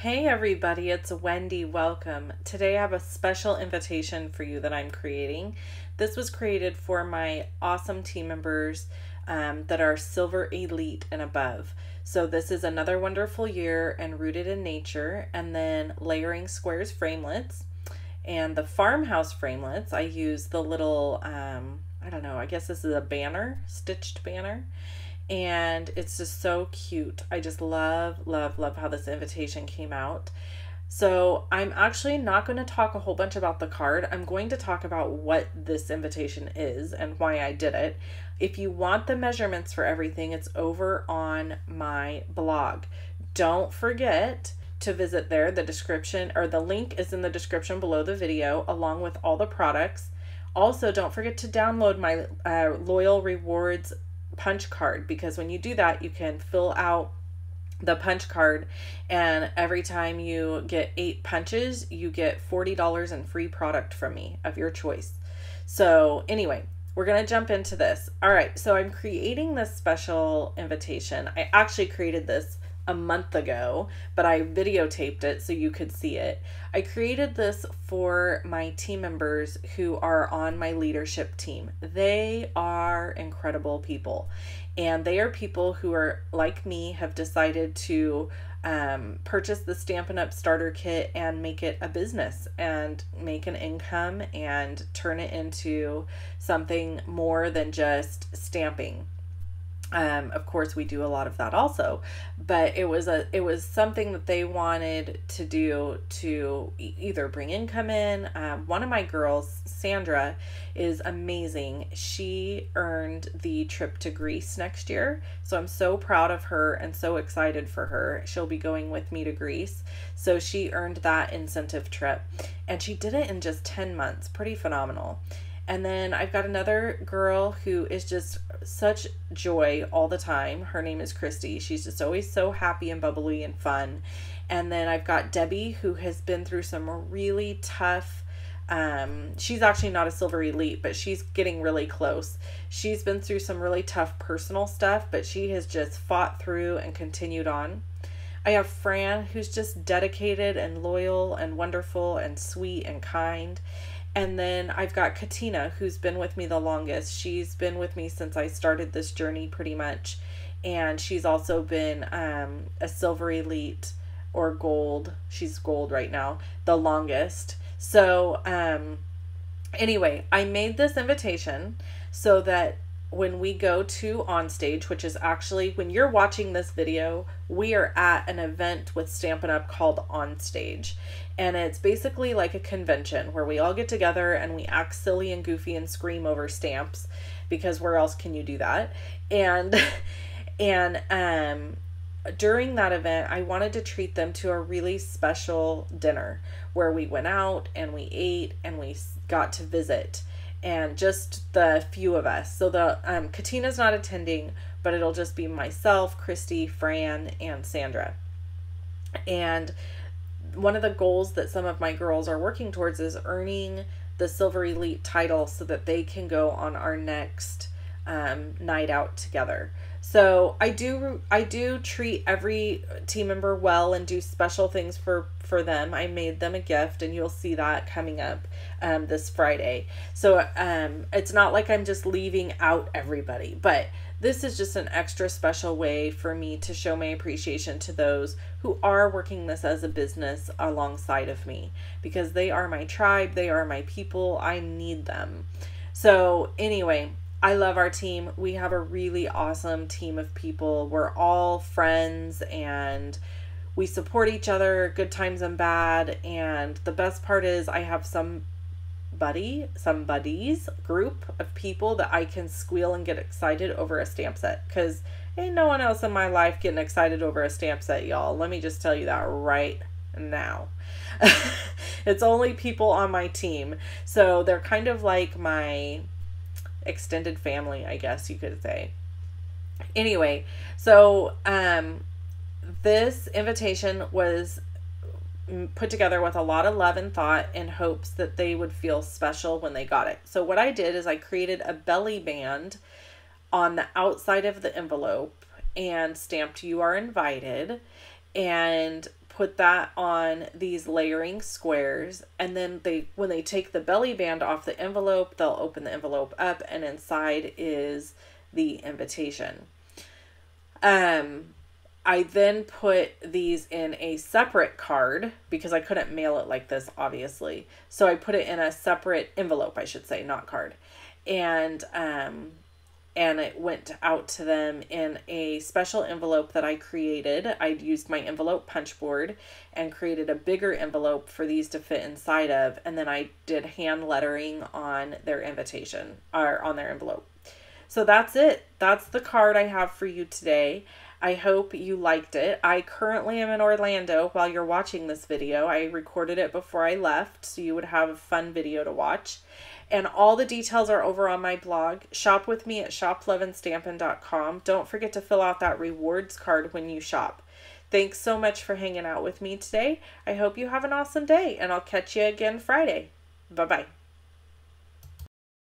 Hey everybody, it's Wendy. Welcome. Today I have a special invitation for you that I'm creating. This was created for my awesome team members that are Silver Elite and above. So this is another wonderful year and rooted in nature, and then layering squares framelits. And the farmhouse framelits, I use the little, I don't know, I guess this is a banner, stitched banner. And it's just so cute. I just love, love, love how this invitation came out. So I'm actually not going to talk a whole bunch about the card. I'm going to talk about what this invitation is and why I did it. If you want the measurements for everything, it's over on my blog. Don't forget to visit there. The description or the link is in the description below the video, along with all the products. Also, don't forget to download my Loyal Rewards punch card, because when you do that, you can fill out the punch card, and every time you get 8 punches, you get $40 in free product from me of your choice. So anyway, we're going to jump into this. All right, so I'm creating this special invitation. I actually created this a month ago, but I videotaped it so you could see it. I created this for my team members who are on my leadership team. They are incredible people, and they are people who are like me, have decided to purchase the Stampin' Up! Starter Kit and make it a business and make an income and turn it into something more than just stamping. Of course, we do a lot of that also, but it was something that they wanted to do to either bring income in. One of my girls, Sandra, is amazing. She earned the trip to Greece next year, so I'm so proud of her and so excited for her. She'll be going with me to Greece, so she earned that incentive trip, and she did it in just 10 months. Pretty phenomenal. And then I've got another girl who is just such joy all the time. Her name is Christy. She's just always so happy and bubbly and fun. And then I've got Debbie, who has been through some really tough, she's actually not a Silver Elite, but she's getting really close. She's been through some really tough personal stuff, but she has just fought through and continued on. I have Fran, who's just dedicated and loyal and wonderful and sweet and kind. And then I've got Katina, who's been with me the longest. She's been with me since I started this journey pretty much. And she's also been a Silver Elite or gold. She's gold right now, the longest. So anyway, I made this invitation so that when we go to On Stage, which is actually, when you're watching this video, we are at an event with Stampin' Up! Called On Stage. And it's basically like a convention where we all get together and we act silly and goofy and scream over stamps, because where else can you do that? And during that event, I wanted to treat them to a really special dinner where we went out and we ate and we got to visit, and just the few of us. So the Katina's not attending, but it'll just be myself, Christy, Fran, and Sandra. And one of the goals that some of my girls are working towards is earning the Silver Elite title so that they can go on our next night out together. So I do treat every team member well and do special things for them. I made them a gift, and you'll see that coming up this Friday. So it's not like I'm just leaving out everybody, but this is just an extra special way for me to show my appreciation to those who are working this as a business alongside of me, because they are my tribe, they are my people, I need them. So anyway, I love our team. We have a really awesome team of people. We're all friends and we support each other, good times and bad. And the best part is I have some buddies group of people that I can squeal and get excited over a stamp set, because ain't no one else in my life getting excited over a stamp set, y'all. Let me just tell you that right now. It's only people on my team. So they're kind of like my extended family, I guess you could say. Anyway, so this invitation was put together with a lot of love and thought in hopes that they would feel special when they got it. So what I did is I created a belly band on the outside of the envelope and stamped "You are invited," and put that on these layering squares, and then when they take the belly band off the envelope, they'll open the envelope up, and inside is the invitation. I then put these in a separate card because I couldn't mail it like this, obviously. So I put it in a separate envelope, I should say, not card. And it went out to them in a special envelope that I created. I used my envelope punch board and created a bigger envelope for these to fit inside of. And then I did hand lettering on their invitation, or on their envelope. So that's it. That's the card I have for you today. I hope you liked it. I currently am in Orlando while you're watching this video. I recorded it before I left, so you would have a fun video to watch. And all the details are over on my blog. Shop with me at shoploveandstampin.com. Don't forget to fill out that rewards card when you shop. Thanks so much for hanging out with me today. I hope you have an awesome day, and I'll catch you again Friday. Bye-bye.